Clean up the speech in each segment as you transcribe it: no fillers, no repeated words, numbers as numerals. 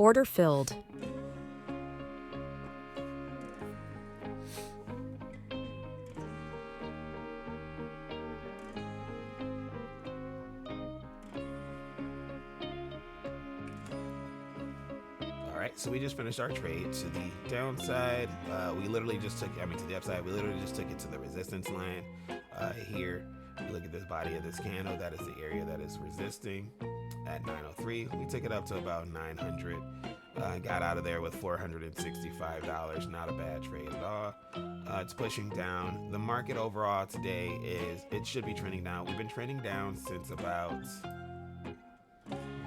Order filled. Alright, so we just finished our trade. To the downside, we literally just took, to the upside, we literally just took it to the resistance line here. You look at this body of this candle, that is the area that is resisting at 903. We took it up to about 900. Got out of there with $465. Not a bad trade at all. It's pushing down. The market overall today it should be trending down. We've been trending down since about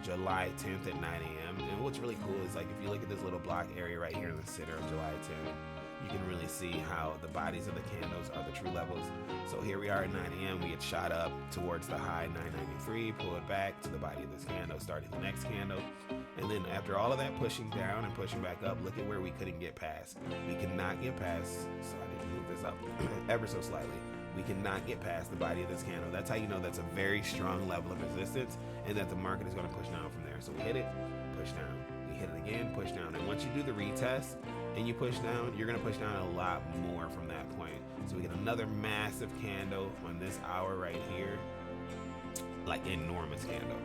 July 10th at 9 a.m. And what's really cool is, like, if you look at this little block area right here in the center of July 10th, you can really see how the bodies of the candles are the true levels. So here we are at 9 a.m. We had shot up towards the high 993, pulled back to the body of this candle, starting the next candle. And then after all of that pushing down and pushing back up, look at where we couldn't get past. We could not get past, so I need to move this up ever so slightly. We cannot get past the body of this candle. That's how you know that's a very strong level of resistance and that the market is going to push down from there. So we hit it, push down. We hit it again, push down. And once you do the retest and you push down, you're going to push down a lot more from that point. So we get another massive candle on this hour right here, like enormous candle,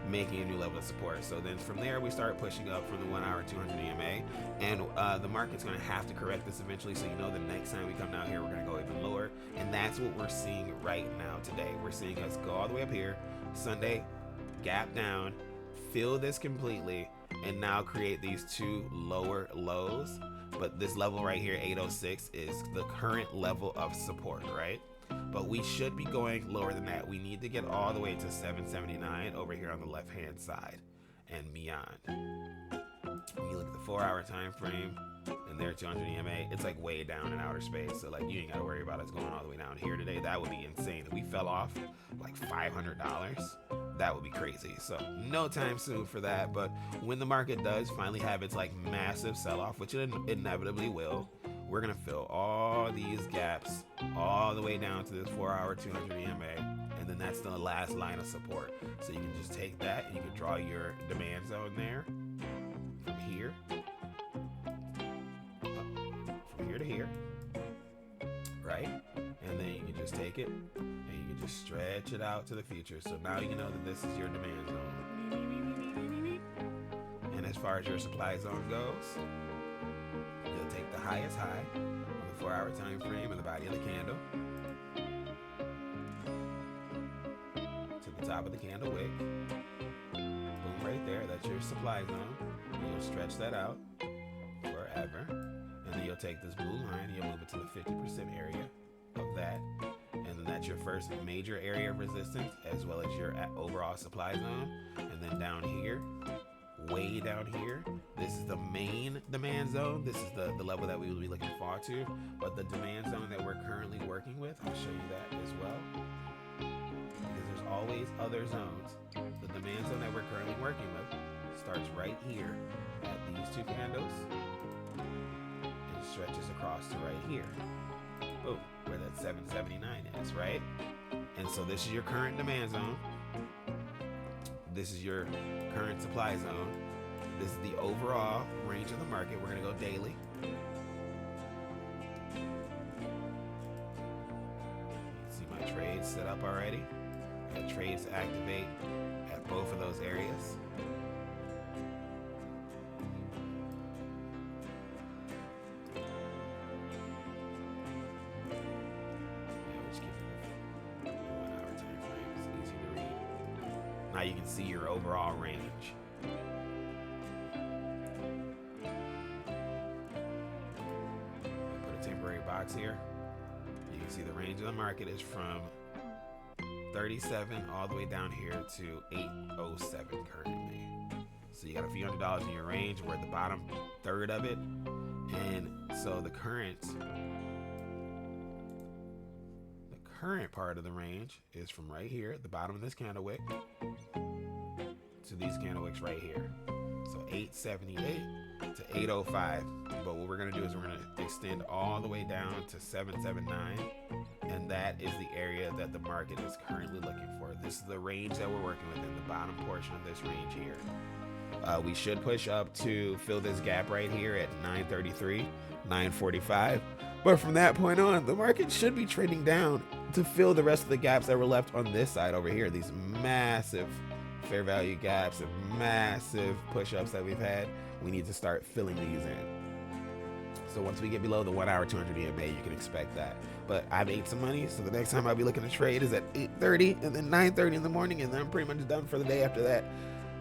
making a new level of support. So then from there, we start pushing up from the 1 hour 200 EMA, and the market's going to have to correct this eventually. So you know the next time we come down here, we're going to go even lower, and that's what we're seeing right now today. We're seeing us go all the way up here, Sunday, gap down, fill this completely, and now create these two lower lows. But this level right here, 806, is the current level of support, right? But we should be going lower than that. We need to get all the way to 779 over here on the left hand side and beyond. When you look at the 4 hour time frame and there 200 EMA, it's like way down in outer space. So like you ain't gotta worry about us going all the way down here today. That would be insane. If we fell off like $500, that would be crazy. So no time soon for that. But when the market does finally have its like massive sell off, which it inevitably will, we're gonna fill all these gaps all the way down to this 4 hour 200 EMA, and then that's the last line of support. So you can just take that and you can draw your demand zone there from here, from here to here, right? And then you can just take it and you can just stretch it out to the future. So now you know that this is your demand zone. And as far as your supply zone goes, you'll take the highest high on the 4 hour time frame in the body of the candle to the top of the candle wick. Boom, right there. That's your supply zone. You'll stretch that out forever. And then you'll take this blue line and you'll move it to the 50% area of that. And then that's your first major area of resistance as well as your overall supply zone. And then down here, way down here, this is the main demand zone. This is the level that we will be looking forward to. But the demand zone that we're currently working with, I'll show you that as well, because there's always other zones. The demand zone that we're currently working with starts right here at these two candles and stretches across to right here. Boom, where that 779 is, right? And so this is your current demand zone. This is your current supply zone. This is the overall range of the market. We're gonna go daily. See my trades set up already. I got trades to activate at both of those areas. Now you can see your overall range. Put a temporary box here. You can see the range of the market is from 37 all the way down here to 807 currently. So you got a few $100s in your range. We're at the bottom third of it. And so the current part of the range is from right here at the bottom of this candle wick to these candle wicks right here. So 878 to 805. But what we're going to do is we're going to extend all the way down to 779. And that is the area that the market is currently looking for. This is the range that we're working with in the bottom portion of this range here. We should push up to fill this gap right here at 933, 945. But from that point on, the market should be trading down to fill the rest of the gaps that were left on this side over here. These massive fair value gaps and massive push-ups that we've had. We need to start filling these in. So once we get below the 1 hour 200 EMA, you can expect that. But I made some money, so the next time I'll be looking to trade is at 8:30 and then 9:30 in the morning, and then I'm pretty much done for the day after that.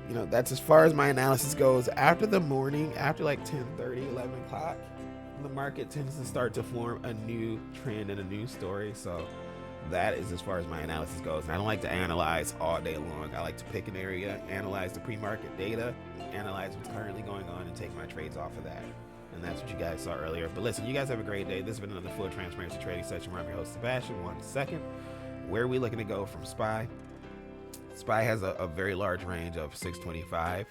You know, that's as far as my analysis goes. After the morning, after like 10:30, 11 o'clock, the market tends to start to form a new trend and a new story. So that is as far as my analysis goes. And I don't like to analyze all day long. I like to pick an area, analyze the pre-market data, analyze what's currently going on, and take my trades off of that. And that's what you guys saw earlier. But listen, you guys have a great day. This has been another full transparency trading session where I'm your host, Sebastian. 1 second. Where are we looking to go from SPY? SPY has a very large range of 625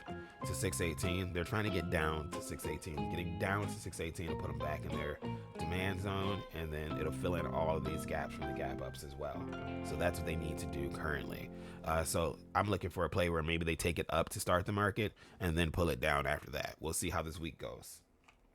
to 618. They're trying to get down to 618. Getting down to 618 will put them back in their demand zone, and then it'll fill in all of these gaps from the gap ups as well. So that's what they need to do currently. So I'm looking for a play where maybe they take it up to start the market and then pull it down after that. We'll see how this week goes.